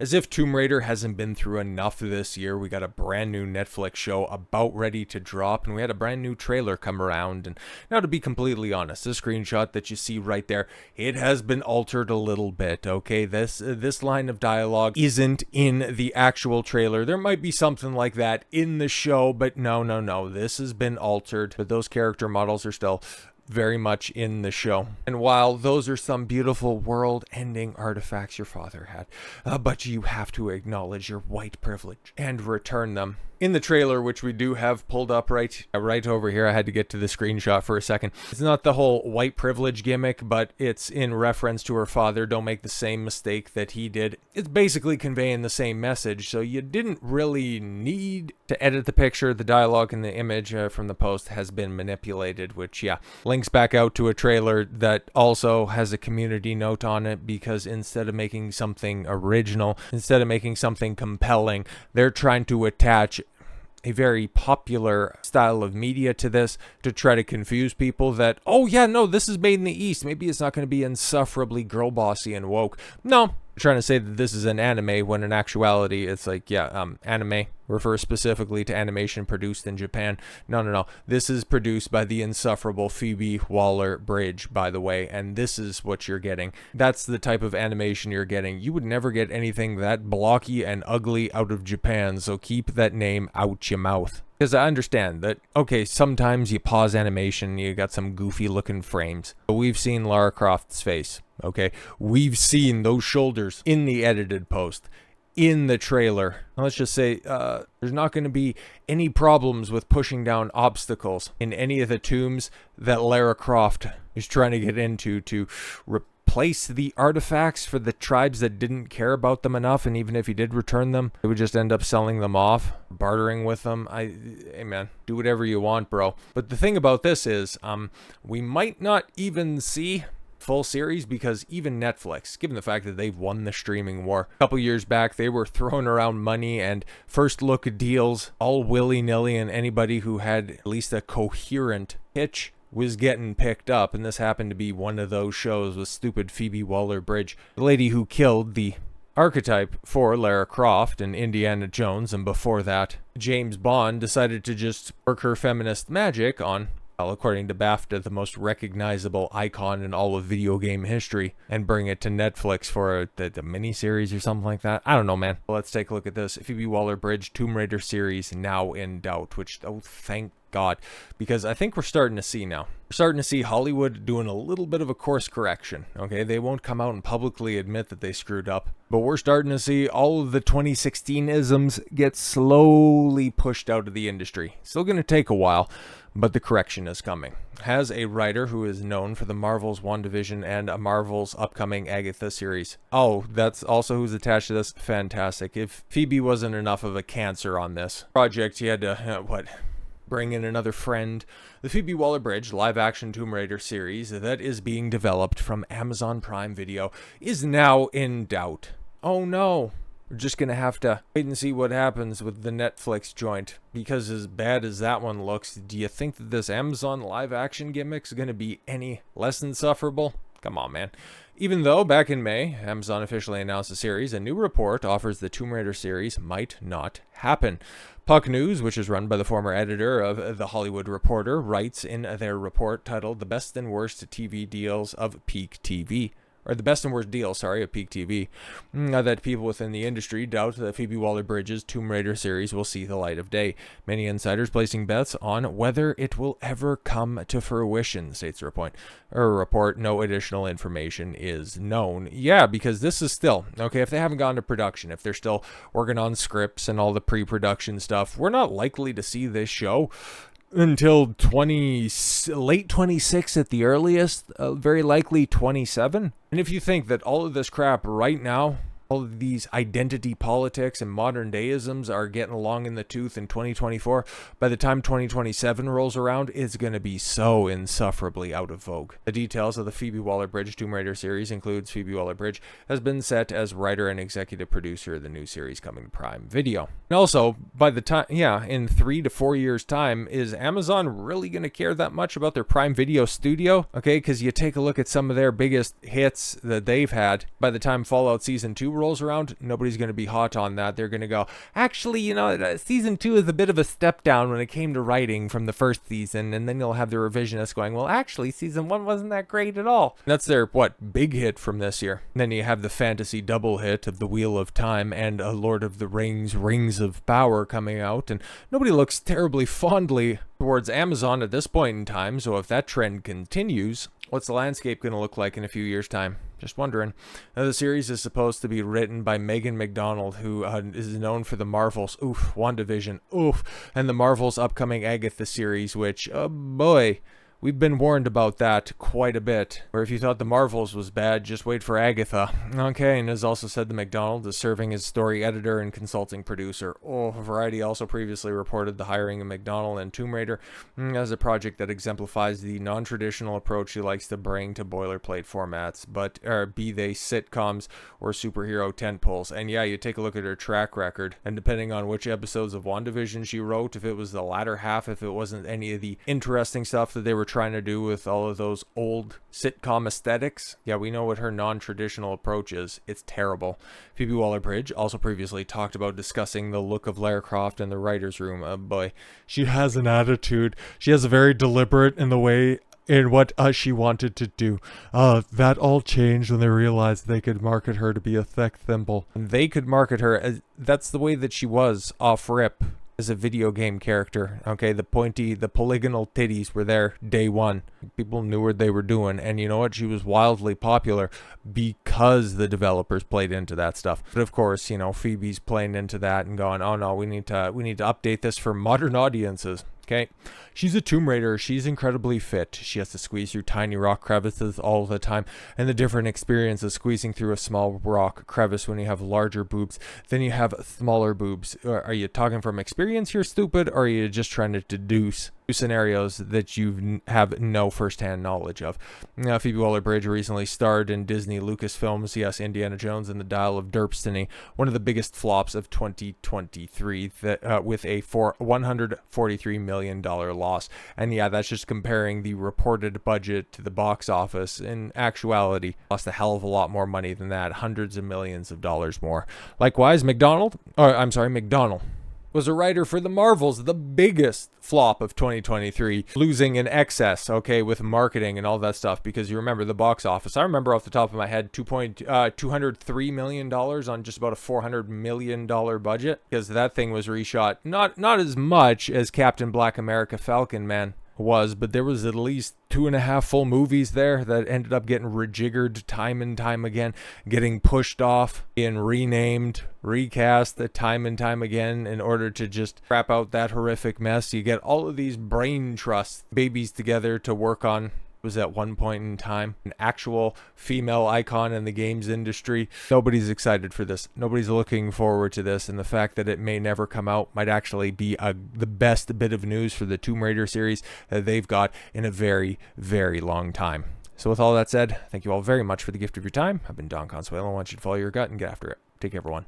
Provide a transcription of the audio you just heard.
As if Tomb Raider hasn't been through enough this year, we got a brand new Netflix show about ready to drop, and we had a brand new trailer come around. And now, to be completely honest, the screenshot that you see right there, it has been altered a little bit, okay? This line of dialogue isn't in the actual trailer. There might be something like that in the show, but no. This has been altered, but those character models are still very much in the show. And while those are some beautiful world-ending artifacts your father had, but you have to acknowledge your white privilege and return them. In the trailer, which we do have pulled up right over here, I had to get to the screenshot for a second. It's not the whole white privilege gimmick, but it's in reference to her father. Don't make the same mistake that he did. It's basically conveying the same message, so you didn't really need to edit the picture. The dialogue and the image from the post has been manipulated, which, yeah, links back out to a trailer that also has a community note on it, because instead of making something original, instead of making something compelling, they're trying to attach a very popular style of media to this to try to confuse people that, oh yeah, no, this is made in the East. Maybe it's not going to be insufferably girl bossy and woke. No, trying to say that this is an anime when in actuality it's like, yeah, anime refers specifically to animation produced in Japan. No. This is produced by the insufferable Phoebe Waller-Bridge, by the way, and this is what you're getting. That's the type of animation you're getting. You would never get anything that blocky and ugly out of Japan, so keep that name out your mouth. Because I understand that, okay, sometimes you pause animation, you got some goofy looking frames. But we've seen Lara Croft's face, okay? We've seen those shoulders in the edited post, in the trailer. Now, let's just say there's not going to be any problems with pushing down obstacles in any of the tombs that Lara Croft is trying to get into to replace the artifacts for the tribes that didn't care about them enough, and even if he did return them, they would just end up selling them off, bartering with them. Hey man, do whatever you want, bro. But the thing about this is, we might not even see full series, because even Netflix, given the fact that they've won the streaming war a couple years back, they were throwing around money and first look deals all willy-nilly, and anybody who had at least a coherent pitch was getting picked up, and this happened to be one of those shows with stupid Phoebe Waller-Bridge, the lady who killed the archetype for Lara Croft and Indiana Jones, and before that, James Bond decided to just work her feminist magic on, well, according to BAFTA, the most recognizable icon in all of video game history, and bring it to Netflix for the miniseries or something like that. I don't know, man. Well, let's take a look at this. Phoebe Waller-Bridge Tomb Raider series now in doubt, which, oh, thank God, because I think we're starting to see now. We're starting to see Hollywood doing a little bit of a course correction, okay? They won't come out and publicly admit that they screwed up, but we're starting to see all of the 2016-isms get slowly pushed out of the industry. Still going to take a while, but the correction is coming. Has a writer who is known for the Marvel's WandaVision and a Marvel's upcoming Agatha series. Oh, that's also who's attached to this? Fantastic. If Phoebe wasn't enough of a cancer on this project, he had to, bring in another friend. The Phoebe Waller-Bridge live-action Tomb Raider series that is being developed from Amazon Prime Video is now in doubt. Oh no. We're just going to have to wait and see what happens with the Netflix joint, because as bad as that one looks, do you think that this Amazon live-action gimmick is going to be any less insufferable? Come on, man. Even though, back in May, Amazon officially announced the series, a new report offers the Tomb Raider series might not happen. Puck News, which is run by the former editor of The Hollywood Reporter, writes in their report titled The Best and Worst TV Deals of Peak TV. Or the best and worst deal, of Peak TV, that people within the industry doubt that Phoebe Waller-Bridge's Tomb Raider series will see the light of day. Many insiders placing bets on whether it will ever come to fruition, states the report. No additional information is known. Yeah, because this is still, okay, if they haven't gone to production, if they're still working on scripts and all the pre-production stuff, we're not likely to see this show until late 26 at the earliest, very likely 27. And if you think that all of this crap right now, all of these identity politics and modern dayisms are getting along in the tooth in 2024, by the time 2027 rolls around, it's going to be so insufferably out of vogue. The details of the Phoebe Waller-Bridge Tomb Raider series includes Phoebe Waller-Bridge has been set as writer and executive producer of the new series coming to Prime Video. And also, by the time, in 3 to 4 years' time, is Amazon really going to care that much about their Prime Video studio? Okay, because you take a look at some of their biggest hits that they've had. By the time Fallout Season 2 rolls around, nobody's going to be hot on that. They're going to go, actually, season 2 is a bit of a step down when it came to writing from the first season. And then you'll have the revisionists going, well, actually, season 1 wasn't that great at all. And that's their, big hit from this year. And then you have the fantasy double hit of The Wheel of Time and A Lord of the Rings, Rings of Power coming out. And nobody looks terribly fondly towards Amazon at this point in time. So if that trend continues, what's the landscape going to look like in a few years' time? Just wondering. Now, the series is supposed to be written by Megan McDonald, who is known for the Marvels. Oof, WandaVision. Oof. And the Marvels' upcoming Agatha series, which, oh boy, we've been warned about that quite a bit. Or if you thought the Marvels was bad, just wait for Agatha. Okay, and as also said, the McDonald is serving as story editor and consulting producer. Oh, Variety also previously reported the hiring of McDonald and Tomb Raider as a project that exemplifies the non-traditional approach he likes to bring to boilerplate formats, be they sitcoms or superhero tentpoles. And yeah, you take a look at her track record, and depending on which episodes of WandaVision she wrote, if it was the latter half, if it wasn't any of the interesting stuff that they were trying to do with all of those old sitcom aesthetics, yeah, we know what her non-traditional approach is. It's terrible. Phoebe Waller-Bridge also previously talked about discussing the look of Lara Croft in the writer's room. Oh boy, she has an attitude. She has a very deliberate in the way in what she wanted to do. That all changed when they realized they could market her to be a tech thimble. And they could market her as, that's the way that she was off rip as a video game character. Okay, the polygonal titties were there day one. People knew what they were doing, and you know what? She was wildly popular because the developers played into that stuff. But of course, Phoebe's playing into that and going, oh no, we need to update this for modern audiences. Okay, she's a Tomb Raider. She's incredibly fit. She has to squeeze through tiny rock crevices all the time, and the different experience of squeezing through a small rock crevice when you have larger boobs, then you have smaller boobs. Are you talking from experience here, stupid, or are you just trying to deduce scenarios that you have no first-hand knowledge of? Now, Phoebe Waller-Bridge recently starred in Disney Lucasfilms, yes, Indiana Jones and the Dial of Destiny, one of the biggest flops of 2023, with a $143 million loss. And yeah, that's just comparing the reported budget to the box office. In actuality, lost a hell of a lot more money than that, hundreds of millions of dollars more. Likewise, McDonald was a writer for the Marvels, the biggest flop of 2023, losing in excess, okay, with marketing and all that stuff, because you remember the box office. I remember off the top of my head $203 million on just about a $400 million budget, because that thing was reshot not as much as Captain Black America Falcon Man was, but there was at least 2.5 full movies there that ended up getting rejiggered time and time again, getting pushed off, being renamed, recast time and time again in order to just crap out that horrific mess. You get all of these brain trust babies together to work on. Was at one point in time an actual female icon in the games industry. Nobody's excited for this. Nobody's looking forward to this, and the fact that it may never come out might actually be the best bit of news for the Tomb Raider series that they've got in a very, very long time. So with all that said, thank you all very much for the gift of your time. I've been Don Consuelo. I want you to follow your gut and get after it. Take care, everyone.